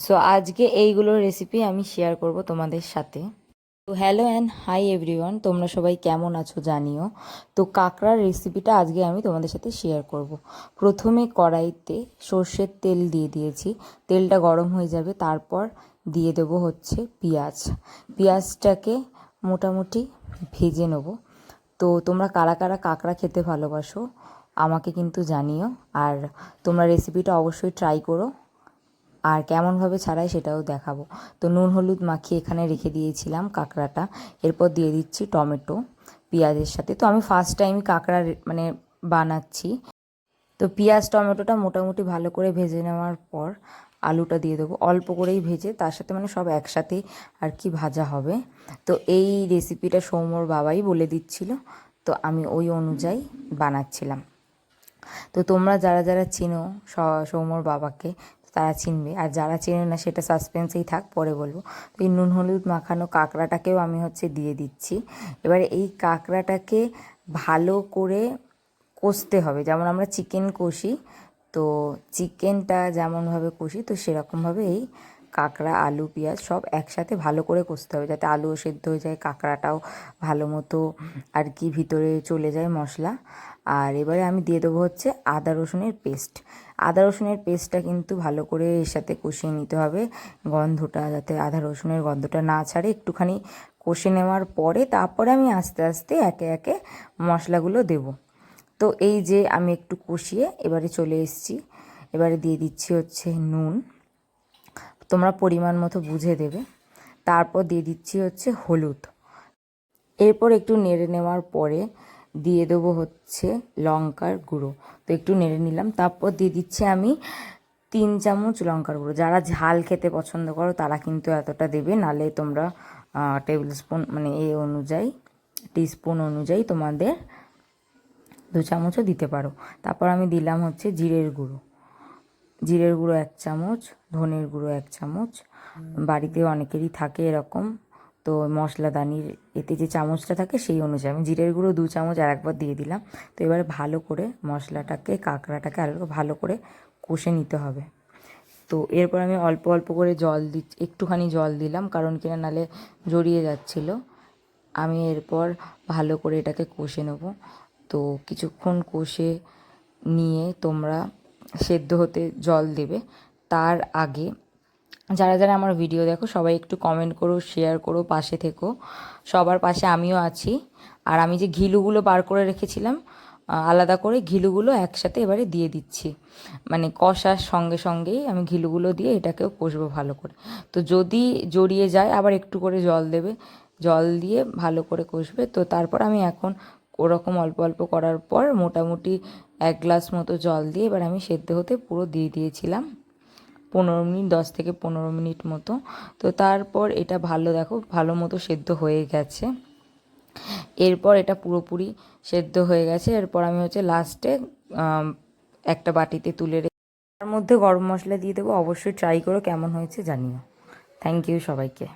So আজকে এইগুলোর recipe আমি শেয়ার করব তোমাদের সাথে। তো হ্যালো অ্যান্ড হাই এভরিওয়ান, তোমরা সবাই কেমন আছো জানিও। তো কাঁকড়ার রেসিপিটা আজকে আমি তোমাদের সাথে শেয়ার করব। প্রথমে কড়াইতে সর্ষের তেল দিয়ে দিয়েছি, তেলটা গরম হয়ে যাবে, তারপর দিয়ে দেবো হচ্ছে পেঁয়াজ। পেঁয়াজটাকে মোটামুটি ভেজে নেব। তো তোমরা কারা কারা কাঁকড়া খেতে ভালোবাসো আমাকে কিন্তু জানিও, আর তোমরা রেসিপিটা অবশ্যই ট্রাই করো, আর কেমনভাবে ছাড়াই সেটাও দেখাবো। তো নুন হলুদ মাখিয়ে এখানে রেখে দিয়েছিলাম কাঁকড়াটা। এরপর দিয়ে দিচ্ছি টমেটো পেঁয়াজের সাথে। তো আমি ফার্স্ট টাইম কাঁকড়া মানে বানাচ্ছি। তো পেঁয়াজ টমেটোটা মোটামুটি ভালো করে ভেজে নেওয়ার পর আলুটা দিয়ে দেবো, অল্প করেই ভেজে, তার সাথে মানে সব একসাথেই আর কি ভাজা হবে। তো এই রেসিপিটা সৌম্যর বাবাই বলে দিচ্ছিল, তো আমি ওই অনুযায়ী বানাচ্ছিলাম। তো তোমরা যারা যারা চিনো সৌম্যর বাবাকে তারা চিনবে, আর যারা চেনে না সেটা সাসপেন্সেই থাক, পরে বলবো। তো এই নুন হলুদ মাখানো কাঁকড়াটাকেও আমি দিয়ে দিচ্ছি। এবারে এই কাঁকড়াটাকে ভালো করে কষতে হবে, যেমন আমরা চিকেন কষি। তো চিকেনটা যেমনভাবে কষি তো সেরকমভাবে এই কাঁকড়া আলু পেঁয়াজ সব একসাথে ভালো করে কষতে হবে, যাতে আলুও সেদ্ধ হয়ে যায়, কাঁকড়াটাও ভালো মতো আর কি ভিতরে চলে যায় মশলা। আর এবারে আমি দিয়ে দেবো হচ্ছে আদা রসুনের পেস্ট। আদা রসুনের পেস্টটা কিন্তু ভালো করে এর সাথে কষিয়ে নিতে হবে, গন্ধটা যাতে আদা রসুনের গন্ধটা না ছাড়ে। একটুখানি কষে নেওয়ার পরে তারপরে আমি আস্তে আস্তে একে একে মশলাগুলো দেবো। তো এই যে আমি একটু কষিয়ে এবারে চলে এসেছি। এবারে দিয়ে দিচ্ছি হচ্ছে নুন, তোমরা পরিমাণ মতো বুঝে দেবে। তারপর দিয়ে দিচ্ছি হচ্ছে হলুদ। এরপর একটু নেড়ে নেওয়ার পরে দিয়ে দেবো হচ্ছে লঙ্কার গুঁড়ো। তো একটু নেড়ে নিলাম, তারপর দিয়ে দিচ্ছি আমি 3 চামচ লঙ্কার গুঁড়ো। যারা ঝাল খেতে পছন্দ করো তারা কিন্তু এতটা দেবে, নালে তোমরা টেবিল স্পুন মানে এই অনুযায়ী টিস্পুন অনুযায়ী তোমাদের 2 চামচও দিতে পারো। তারপর আমি দিলাম হচ্ছে জিরের গুঁড়ো। জিরের গুঁড়ো 1 চামচ, ধনের গুঁড়ো 1 চামচ। বাড়িতে অনেকেরই থাকে এরকম, তো মশলাদানির এতে যে চামচটা থাকে সেই অনুযায়ী আমি জিরের গুঁড়ো 2 চামচ আর একবার দিয়ে দিলাম। তো এবারে ভালো করে মশলাটাকে কাঁকড়াটাকে আরও ভালো করে কষে নিতে হবে। তো এরপর আমি অল্প অল্প করে জল একটুখানি জল দিলাম, কারণ কিনা নালে জড়িয়ে যাচ্ছিল। আমি এরপর ভালো করে এটাকে কষে নেব। তো কিছুক্ষণ কষে নিয়ে তোমরা সেদ্ধ হতে জল দেবে। তার আগে যারা যারা আমার ভিডিও দেখো সবাই একটু কমেন্ট করো, শেয়ার করো, পাশে থেকো। সবার পাশে আমিও আছি। আর আমি যে ঘিলুগুলো বার করে রেখেছিলাম আলাদা করে, ঘিলুগুলো একসাথে এবারে দিয়ে দিচ্ছি, মানে কষার সঙ্গে সঙ্গেই আমি ঘিলুগুলো দিয়ে এটাকেও কষবো ভালো করে। তো যদি জড়িয়ে যায় আবার একটু করে জল দেবে, জল দিয়ে ভালো করে কষবে। তো তারপর আমি এখন ওরকম অল্প অল্প করার পর মোটামুটি 1 গ্লাস মতো জল দিয়ে এবার আমি সেদ্ধ হতে পুরো দিয়ে দিয়েছিলাম 15 মিনিট, 10 থেকে 15 মিনিট মতো। তো তারপর এটা দেখো ভালো মতো সেদ্ধ হয়ে গেছে। এরপর এটা পুরোপুরি সেদ্ধ হয়ে গেছে। এরপর আমি লাস্টে একটা বাটিতে তুলে রেখে তার মধ্যে গরম মশলা দিয়ে দেবো। অবশ্যই ট্রাই করো, কেমন হয়েছে জানিও। থ্যাংক ইউ সবাইকে।